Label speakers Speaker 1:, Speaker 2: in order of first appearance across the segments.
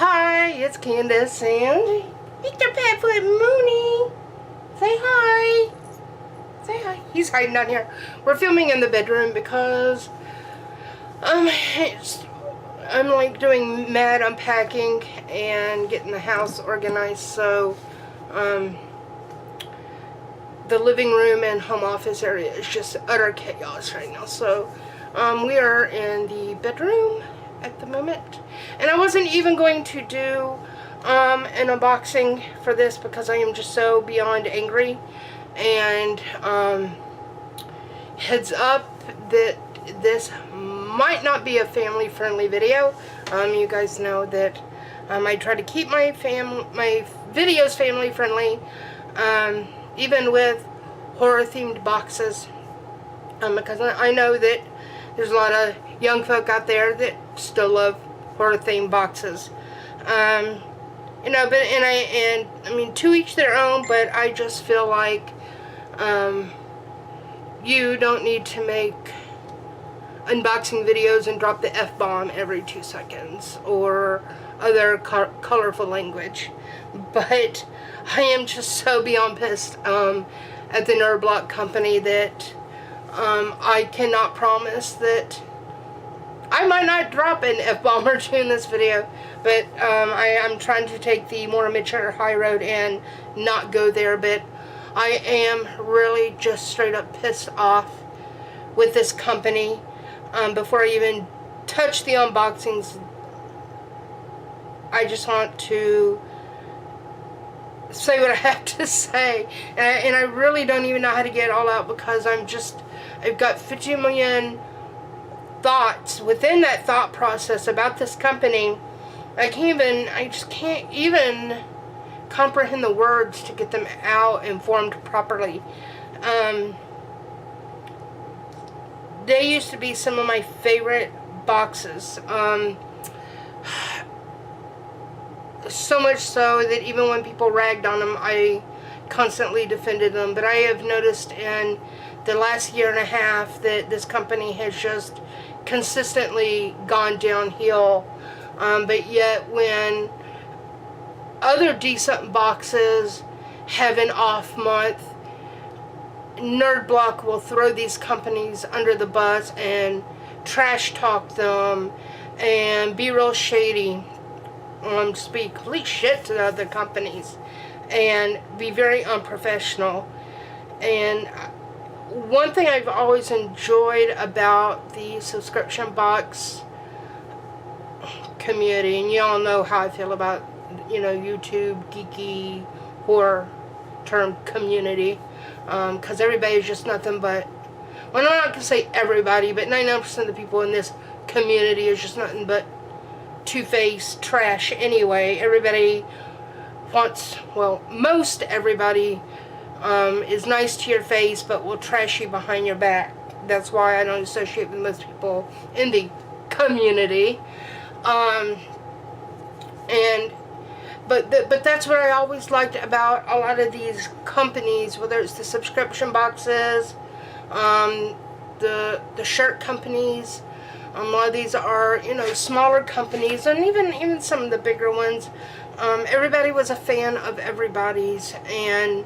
Speaker 1: Hi, it's Candace and Mr. Padfoot Mooney. Say hi. Say hi. He's hiding down here. We're filming in the bedroom because I'm like doing mad unpacking and getting the house organized. So the living room and home office area is just utter chaos right now. So we are in the bedroom at the moment, and I wasn't even going to do an unboxing for this because I am just so beyond angry. And heads up that this might not be a family friendly video. You guys know that I try to keep my videos family friendly, even with horror themed boxes, because I know that there's a lot of young folk out there that still love horror themed boxes. You know, but I mean, to each their own, but I just feel like you don't need to make unboxing videos and drop the F-bomb every 2 seconds or other colorful language. But I am just so beyond pissed at the Nerd Block company that I cannot promise that I might not drop an F-bomb or two in this video, but I'm trying to take the more mature high road and not go there. But I am really just straight up pissed off with this company. Before I even touch the unboxings, I just want to say what I have to say, and I really don't even know how to get it all out because I've got 50 million thoughts within that thought process about this company. I just can't even comprehend the words to get them out and formed properly. They used to be some of my favorite boxes. So much so that even when people ragged on them, I constantly defended them. But I have noticed in the last year and a half that this company has just consistently gone downhill. But yet when other decent boxes have an off month, Nerd Block will throw these companies under the bus and trash talk them and be real shady. Speak complete shit to the other companies and be very unprofessional. And one thing I've always enjoyed about the subscription box community, and you all know how I feel about, you know, YouTube geeky horror term community, because everybody is just nothing but, well, I'm not going to say everybody, but 99% of the people in this community is just nothing but two-faced trash anyway. Everybody wants, well, most everybody is nice to your face but will trash you behind your back. That's why I don't associate with most people in the community. But that's what I always liked about a lot of these companies, whether it's the subscription boxes, the shirt companies. A lot of these are, you know, smaller companies, and even some of the bigger ones. Everybody was a fan of everybody's, and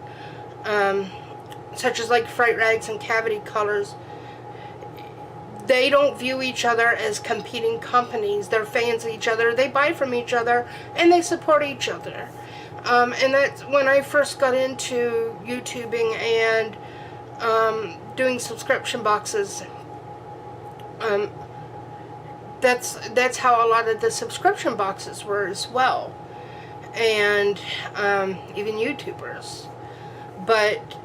Speaker 1: such as like Fright Rags and Cavity Colors. They don't view each other as competing companies. They're fans of each other. They buy from each other, and they support each other. And that's when I first got into YouTubing and doing subscription boxes. That's how a lot of the subscription boxes were as well, and even YouTubers. But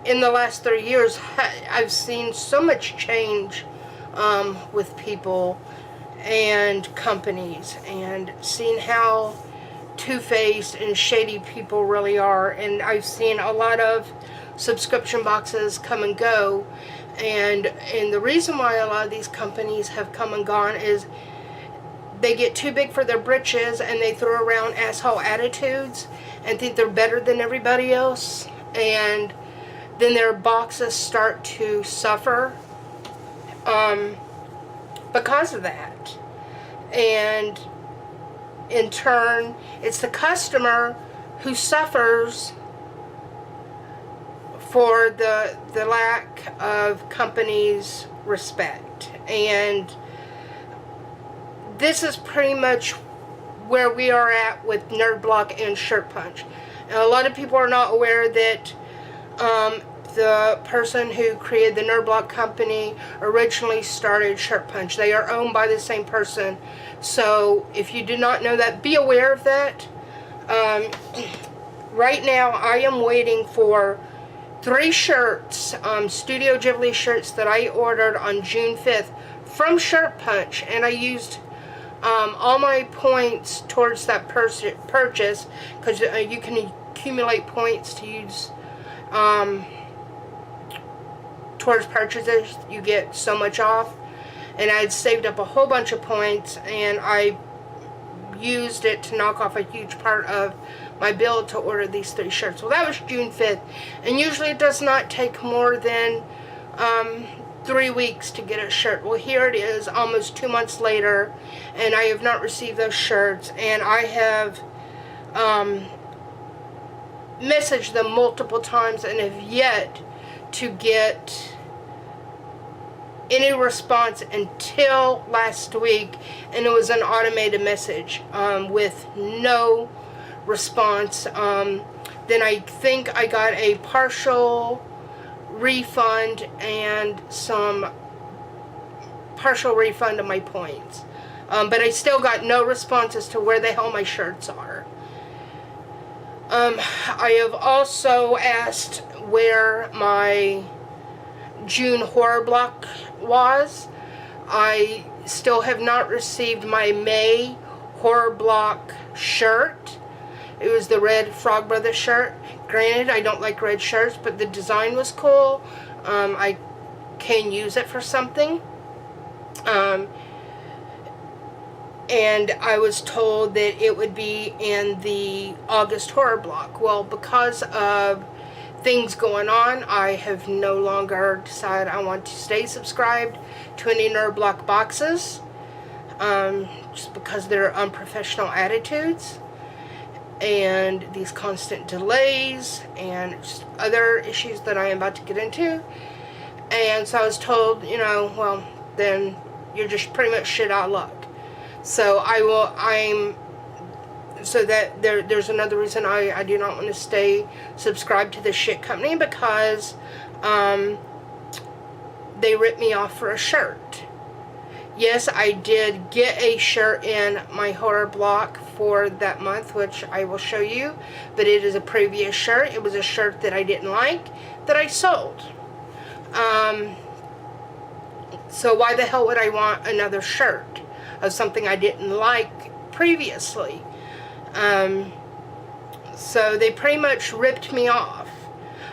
Speaker 1: in the last 30 years, I've seen so much change with people and companies, and seen how two-faced and shady people really are. And I've seen a lot of subscription boxes come and go, and the reason why a lot of these companies have come and gone is they get too big for their britches, and they throw around asshole attitudes and think they're better than everybody else, and then their boxes start to suffer because of that. And in turn, it's the customer who suffers for the lack of company's respect. And this is pretty much where we are at with Nerd Block and Shirt Punch. And a lot of people are not aware that the person who created the Nerd Block company originally started Shirt Punch. They are owned by the same person. So if you do not know that, be aware of that. Right now, I am waiting for 3 shirts, Studio Ghibli shirts that I ordered on June 5th from Shirt Punch, and I used all my points towards that purchase, because you can accumulate points to use towards purchases. You get so much off, and I had saved up a whole bunch of points, and I used it to knock off a huge part of my bill to order these 3 shirts. Well, that was June 5th, and usually it does not take more than 3 weeks to get a shirt. Well, here it is, almost 2 months later, and I have not received those shirts, and I have messaged them multiple times and have yet to get any response until last week, and it was an automated message with no response. Then I think I got a partial refund and some partial refund of my points, but I still got no response as to where the hell my shirts are. I have also asked where my June horror block was. I still have not received my May horror block shirt. It was the red Frog Brothers shirt. Granted, I don't like red shirts, but the design was cool. I can use it for something. And I was told that it would be in the August horror block. Well, because of things going on, I have no longer decided I want to stay subscribed to any Nerd Block boxes, just because they're unprofessional attitudes and these constant delays and just other issues that I am about to get into. And so I was told, you know, well, then you're just pretty much shit out of luck. So there's another reason I do not want to stay subscribed to this shit company, because they ripped me off for a shirt. Yes, I did get a shirt in my horror block for that month, which I will show you, but it is a previous shirt. It was a shirt that I didn't like, that I sold. So why the hell would I want another shirt of something I didn't like previously? So they pretty much ripped me off.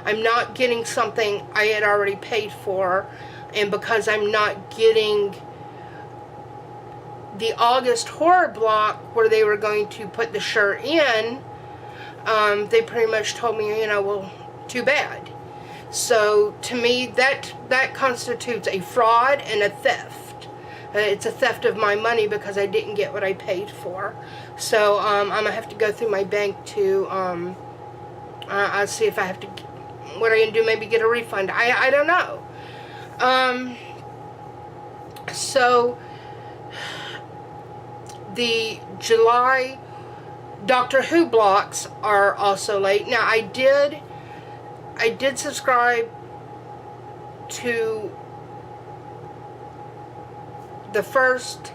Speaker 1: I'm not getting something I had already paid for, and because I'm not getting the August horror block where they were going to put the shirt in, they pretty much told me, you know, well, too bad. So to me, that constitutes a fraud and a theft. It's a theft of my money because I didn't get what I paid for. So I'm gonna have to go through my bank to I'll see if I have to, what I can do, maybe get a refund. I don't know. So the July Doctor Who blocks are also late. Now I did subscribe to the first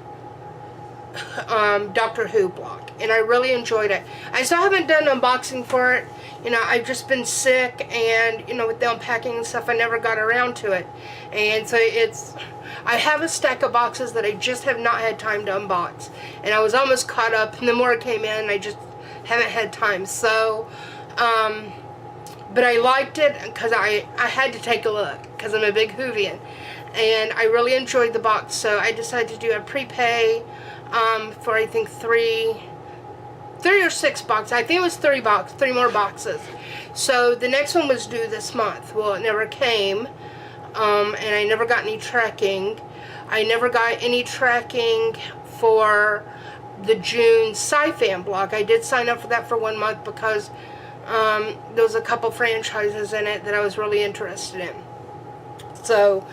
Speaker 1: Doctor Who block, and I really enjoyed it. I still haven't done an unboxing for it. You know, I've just been sick, and, you know, with the unpacking and stuff, I never got around to it. And so I have a stack of boxes that I just have not had time to unbox. And I was almost caught up, and the more it came in, I just haven't had time. So, but I liked it because I had to take a look, because I'm a big Whovian. And I really enjoyed the box, so I decided to do a prepay for, I think, three or 6 boxes. I think it was 3 more boxes. So the next one was due this month. Well, it never came, and I never got any tracking. I never got any tracking for the June sci-fan block. I did sign up for that for 1 month because there was a couple franchises in it that I was really interested in. So,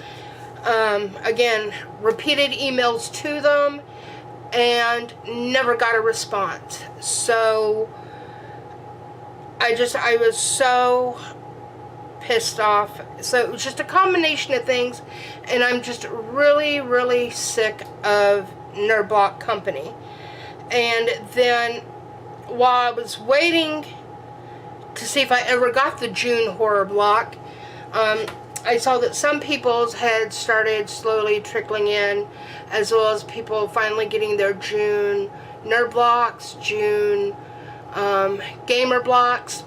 Speaker 1: again, repeated emails to them and never got a response. So, I was so pissed off. So it was just a combination of things, and I'm just really, really sick of Nerd Block Company. And then, while I was waiting to see if I ever got the June horror block, I saw that some people's had started slowly trickling in, as well as people finally getting their June Nerd blocks, June gamer blocks,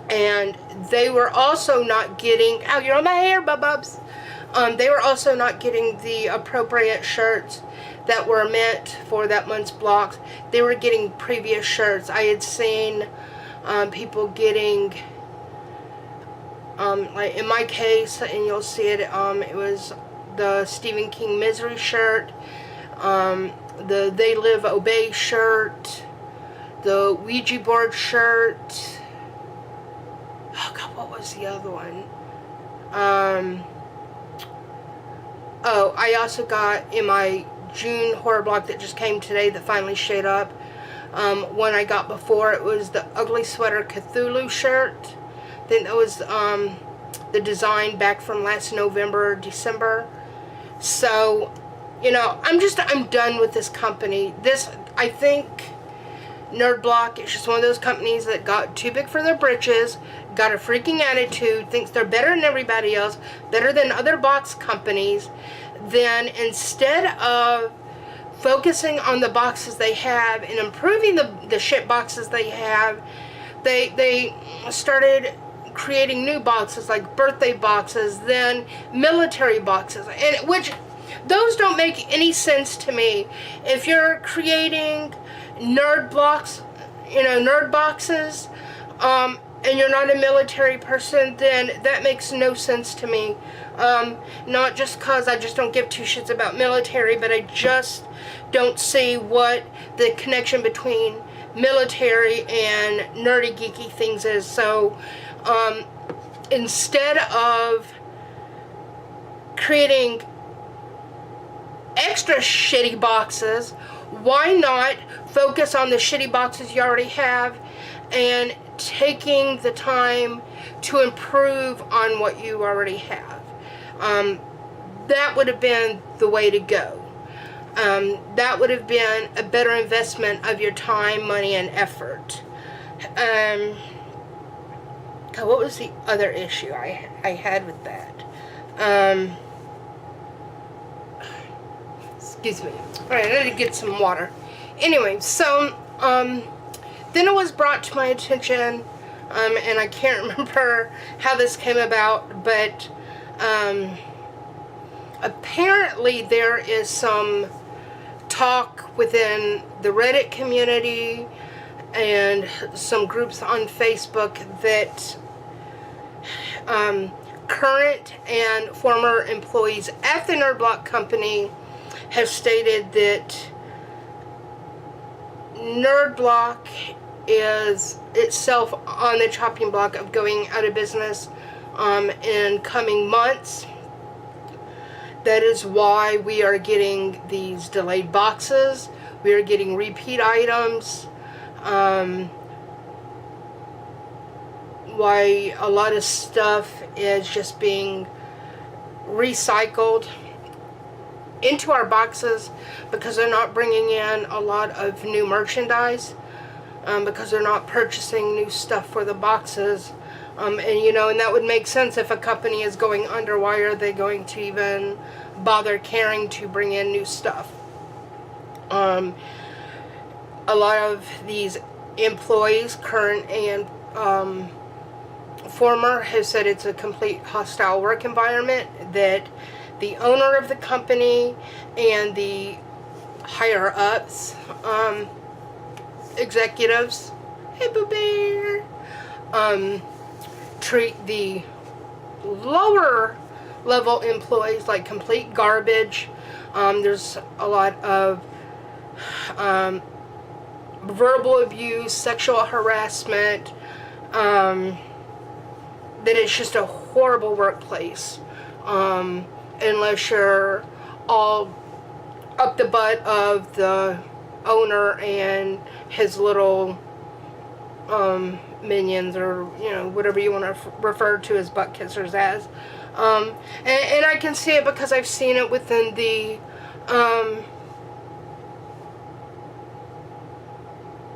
Speaker 1: and they were also not getting, ow, you're on my hair, bubs. They were also not getting the appropriate shirts that were meant for that month's blocks. They were getting previous shirts. I had seen people getting, like in my case, and you'll see it, it was the Stephen King Misery shirt, the They Live Obey shirt, the Ouija board shirt. Oh God, what was the other one? Oh, I also got in my June horror block that just came today that finally showed up. One I got before, it was the Ugly Sweater Cthulhu shirt. I think that was the design back from last November or December. So, you know, I'm done with this company. I think Nerd Block is just one of those companies that got too big for their britches, got a freaking attitude, thinks they're better than everybody else, better than other box companies. Then instead of focusing on the boxes they have and improving the shit boxes they have, they started creating new boxes like birthday boxes, then military boxes, and which those don't make any sense to me. If you're creating nerd blocks, you know, nerd boxes, and you're not a military person, then that makes no sense to me. Not just because I just don't give two shits about military, but I just don't see what the connection between military and nerdy geeky things is. So instead of creating extra shitty boxes, why not focus on the shitty boxes you already have and taking the time to improve on what you already have? That would have been the way to go. That would have been a better investment of your time, money, and effort. God, what was the other issue I had with that? Excuse me. Alright, I need to get some water. Anyway, so, then it was brought to my attention, and I can't remember how this came about, but, apparently there is some talk within the Reddit community and some groups on Facebook that current and former employees at the Nerd Block Company have stated that Nerd Block is itself on the chopping block of going out of business in coming months. That is why we are getting these delayed boxes. We are getting repeat items. Why a lot of stuff is just being recycled into our boxes because they're not bringing in a lot of new merchandise, because they're not purchasing new stuff for the boxes. And you know, and that would make sense. If a company is going under, why are they going to even bother caring to bring in new stuff? A lot of these employees, current and former, have said it's a complete hostile work environment, that the owner of the company and the higher ups, executives, hey Boo Bear, treat the lower level employees like complete garbage. There's a lot of verbal abuse, sexual harassment, that it's just a horrible workplace, unless you're all up the butt of the owner and his little minions, or whatever you want to refer to as butt kissers as. And I can see it because I've seen it within the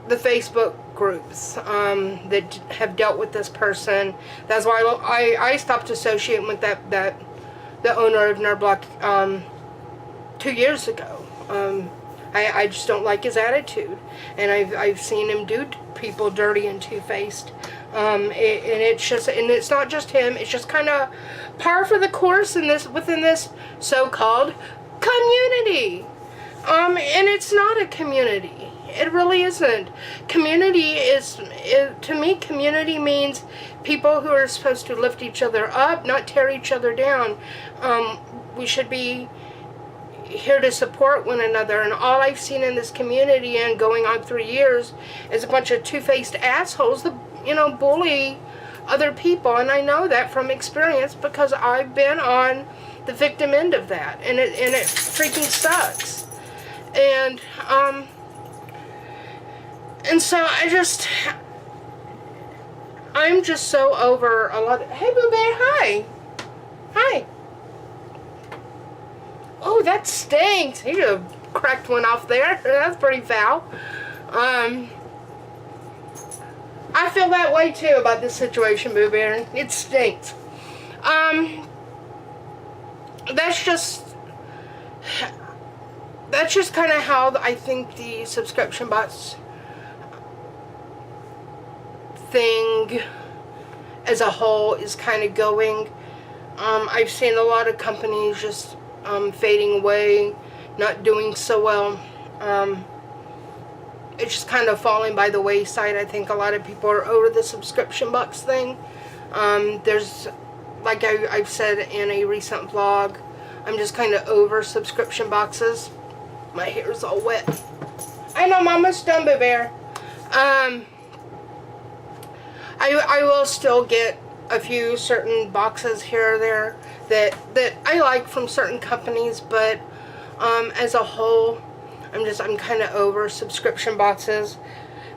Speaker 1: Facebook groups that have dealt with this person. That's why I stopped associating with the owner of Nerdblock 2 years ago. I just don't like his attitude, and I've seen him do people dirty and two-faced. And it's not just him. It's just kind of par for the course within this so-called community. And it's not a community. It really isn't. Community to me, community means people who are supposed to lift each other up, not tear each other down. We should be here to support one another, and all I've seen in this community, and going on 3 years, is a bunch of two-faced assholes that bully other people. And I know that from experience because I've been on the victim end of that, and it freaking sucks. And so I'm just so over a lot of, hey Boo Bear, hi. Oh, that stinks. He just cracked one off there. That's pretty foul. I feel that way too about this situation, Boo Bear. It stinks. That's just kind of how I think the subscription box thing as a whole is kind of going. I've seen a lot of companies just fading away, not doing so well. It's just kind of falling by the wayside. I think a lot of people are over the subscription box thing. There's, like I've said in a recent vlog, I'm just kind of over subscription boxes. My hair's all wet. I know, Mama's done, Boo Bear. I will still get a few certain boxes here or there that I like from certain companies, but as a whole, I'm kind of over subscription boxes.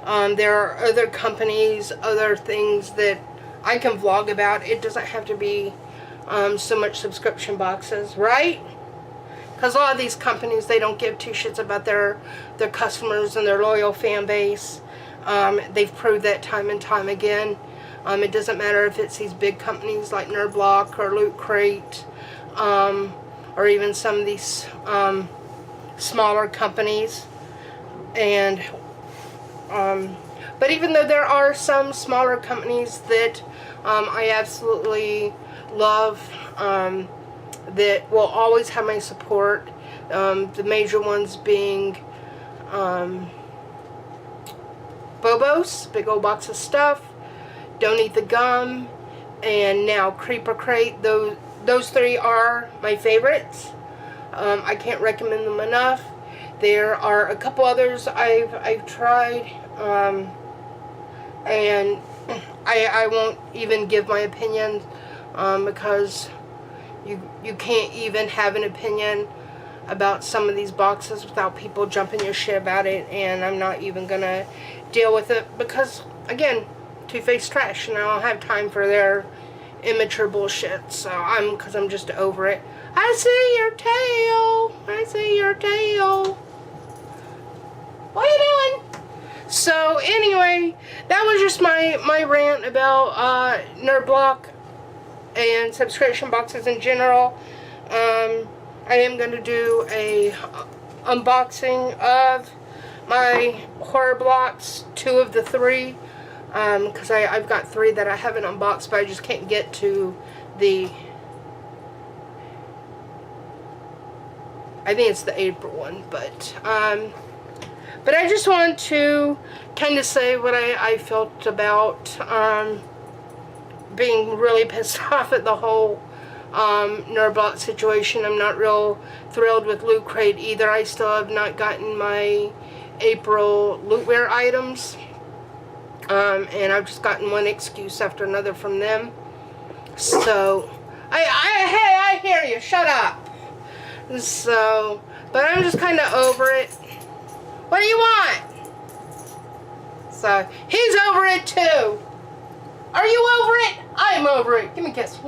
Speaker 1: There are other companies, other things that I can vlog about. It doesn't have to be so much subscription boxes, right? Because a lot of these companies, they don't give two shits about their customers and their loyal fan base. They've proved that time and time again. It doesn't matter if it's these big companies like Nerdblock or Loot Crate, or even some of these smaller companies. And but even though there are some smaller companies that I absolutely love, that will always have my support, the major ones being Bobos, big old box of stuff, Don't Eat the Gum, and now Creeper Crate. Those three are my favorites. I can't recommend them enough. There are a couple others I've tried, and I won't even give my opinion, because you can't even have an opinion about some of these boxes without people jumping your shit about it, and I'm not even gonna deal with it because, again, two-faced trash, and I don't have time for their immature bullshit. So because I'm just over it. I see your tail. I see your tail. What are you doing? So anyway, that was just my rant about Nerdblock and subscription boxes in general. I am going to do a unboxing of my horror blocks, 2 of the 3, because I've got 3 that I haven't unboxed, but I just can't get to the, I think it's the April one, but I just wanted to kind of say what I felt about being really pissed off at the whole Nerblock situation. I'm not real thrilled with Loot Crate either. I still have not gotten my April Lootware items. And I've just gotten one excuse after another from them. So, hey, I hear you. Shut up. So, but I'm just kind of over it. What do you want? So, he's over it too. Are you over it? I'm over it. Give me a kiss.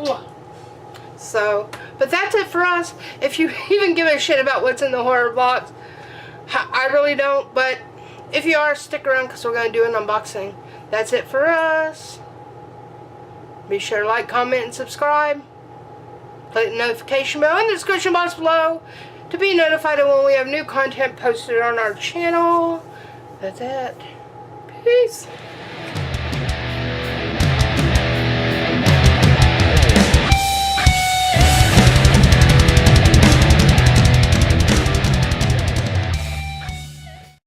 Speaker 1: So, but that's it for us. If you even give a shit about what's in the horror box, I really don't. But if you are, stick around because we're going to do an unboxing. That's it for us. Be sure to like, comment, and subscribe. Click the notification bell in the description box below to be notified of when we have new content posted on our channel. That's it. Peace.